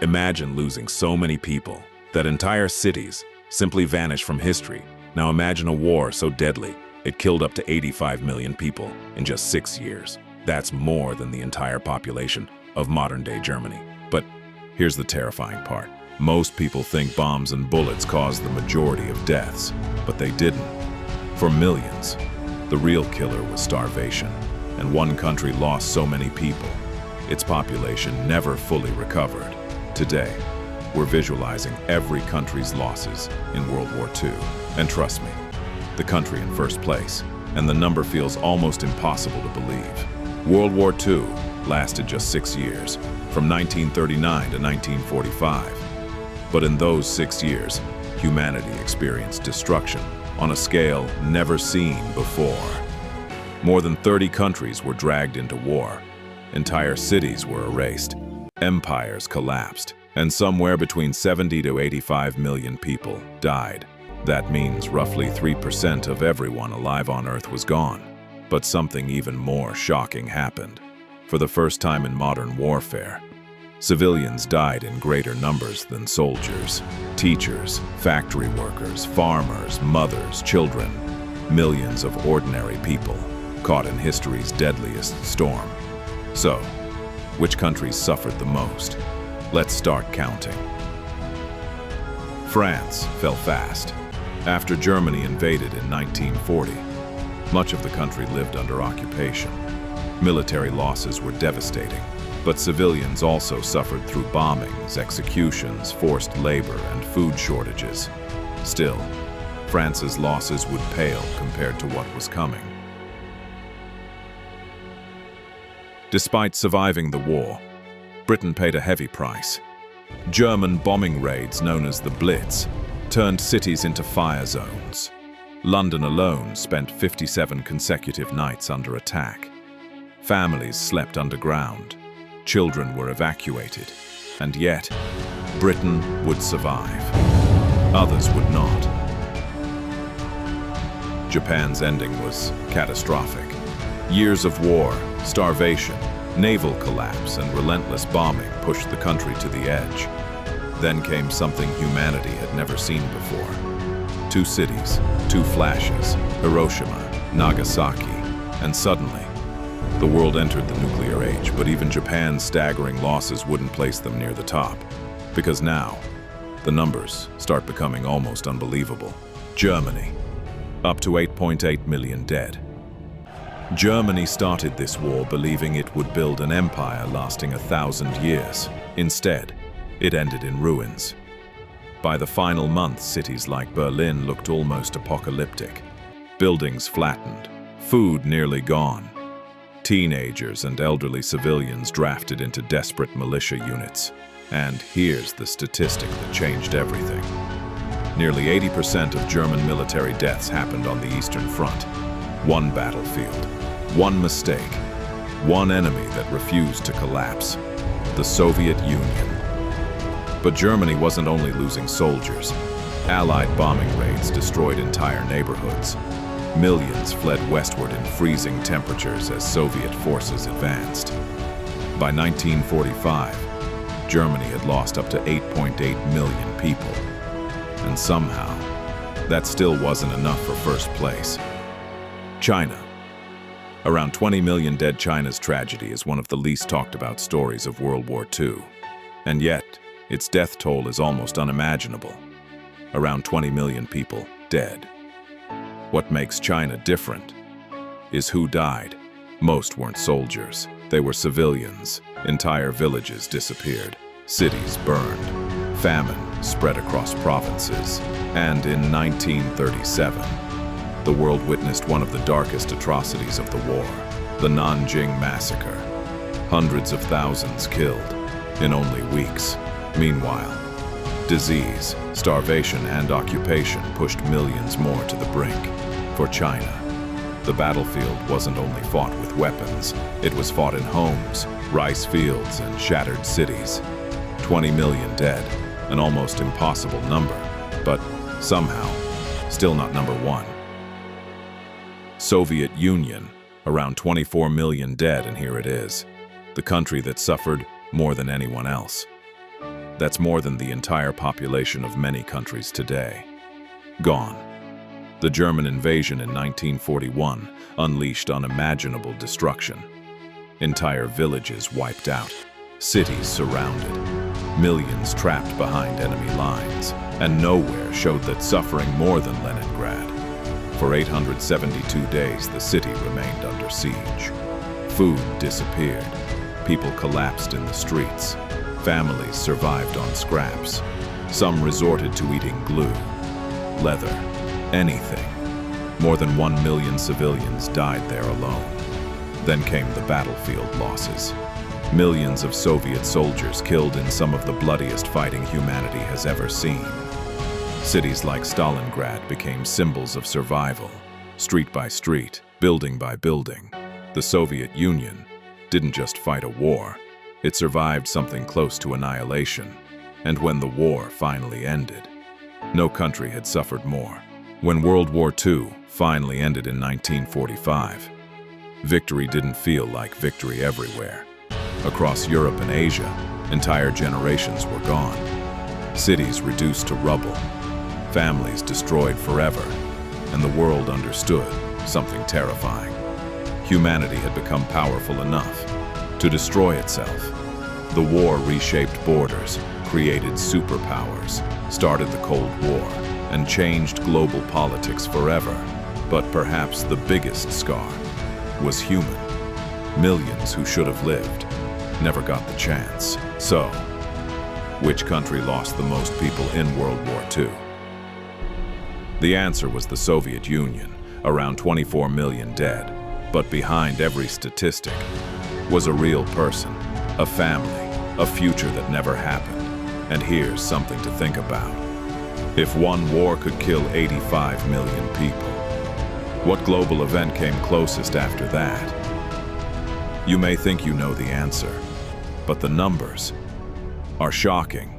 Imagine losing so many people that entire cities simply vanish from history. Now imagine a war so deadly it killed up to 85 million people in just 6 years. That's more than the entire population of modern-day Germany. But here's the terrifying part. Most people think bombs and bullets caused the majority of deaths, but they didn't. For millions, the real killer was starvation, and one country lost so many people, its population never fully recovered. Today, we're visualizing every country's losses in World War II. And trust me, the country in first place, and the number feels almost impossible to believe. World War II lasted just 6 years, from 1939 to 1945. But in those 6 years, humanity experienced destruction on a scale never seen before. More than 30 countries were dragged into war. Entire cities were erased. Empires collapsed, and somewhere between 70 to 85 million people died. That means roughly 3% of everyone alive on Earth was gone. But something even more shocking happened. For the first time in modern warfare, civilians died in greater numbers than soldiers. Teachers, factory workers, farmers, mothers, children, millions of ordinary people caught in history's deadliest storm. So, which countries suffered the most? Let's start counting. France fell fast. After Germany invaded in 1940, much of the country lived under occupation. Military losses were devastating, but civilians also suffered through bombings, executions, forced labor, and food shortages. Still, France's losses would pale compared to what was coming. Despite surviving the war, Britain paid a heavy price. German bombing raids known as the Blitz turned cities into fire zones. London alone spent 57 consecutive nights under attack. Families slept underground. Children were evacuated. And yet, Britain would survive. Others would not. Japan's ending was catastrophic. Years of war, starvation, naval collapse, and relentless bombing pushed the country to the edge. Then came something humanity had never seen before. 2 cities, 2 flashes, Hiroshima, Nagasaki, and suddenly, the world entered the nuclear age, but even Japan's staggering losses wouldn't place them near the top. Because now, the numbers start becoming almost unbelievable. Germany, up to 8.8 million dead. Germany started this war believing it would build an empire lasting 1,000 years. Instead, it ended in ruins. By the final month, cities like Berlin looked almost apocalyptic. Buildings flattened, food nearly gone. Teenagers and elderly civilians drafted into desperate militia units. And here's the statistic that changed everything. Nearly 80% of German military deaths happened on the Eastern Front. One battlefield, one mistake, one enemy that refused to collapse: the Soviet Union. But Germany wasn't only losing soldiers. Allied bombing raids destroyed entire neighborhoods. Millions fled westward in freezing temperatures as Soviet forces advanced. By 1945, Germany had lost up to 8.8 million people. And somehow, that still wasn't enough for first place. China. Around 20 million dead. China's tragedy is one of the least talked about stories of World War II. And yet, its death toll is almost unimaginable. Around 20 million people dead. What makes China different is who died. Most weren't soldiers. They were civilians. Entire villages disappeared. Cities burned. Famine spread across provinces. And in 1937, the world witnessed one of the darkest atrocities of the war, the Nanjing Massacre. Hundreds of thousands killed in only weeks. Meanwhile, disease, starvation, and occupation pushed millions more to the brink. For China, the battlefield wasn't only fought with weapons, it was fought in homes, rice fields, and shattered cities. 20 million dead, an almost impossible number, but somehow, still not number one. Soviet Union, around 24 million dead, and here it is, the country that suffered more than anyone else. That's more than the entire population of many countries today. Gone. The German invasion in 1941 unleashed unimaginable destruction. Entire villages wiped out, cities surrounded, millions trapped behind enemy lines, and nowhere showed that suffering more than Leningrad. For 872 days, the city remained under siege. Food disappeared. People collapsed in the streets. Families survived on scraps. Some resorted to eating glue, leather, anything. More than 1 million civilians died there alone. Then came the battlefield losses. Millions of Soviet soldiers killed in some of the bloodiest fighting humanity has ever seen. Cities like Stalingrad became symbols of survival, street by street, building by building. The Soviet Union didn't just fight a war, it survived something close to annihilation. And when the war finally ended, no country had suffered more. When World War II finally ended in 1945, victory didn't feel like victory everywhere. Across Europe and Asia, entire generations were gone. Cities reduced to rubble, families destroyed forever, and the world understood something terrifying. Humanity had become powerful enough to destroy itself. The war reshaped borders, created superpowers, started the Cold War, and changed global politics forever. But perhaps the biggest scar was human. Millions who should have lived never got the chance. So, which country lost the most people in World War II? The answer was the Soviet Union, around 24 million dead. But behind every statistic was a real person, a family, a future that never happened. And here's something to think about. If one war could kill 85 million people, what global event came closest after that? You may think you know the answer, but the numbers are shocking.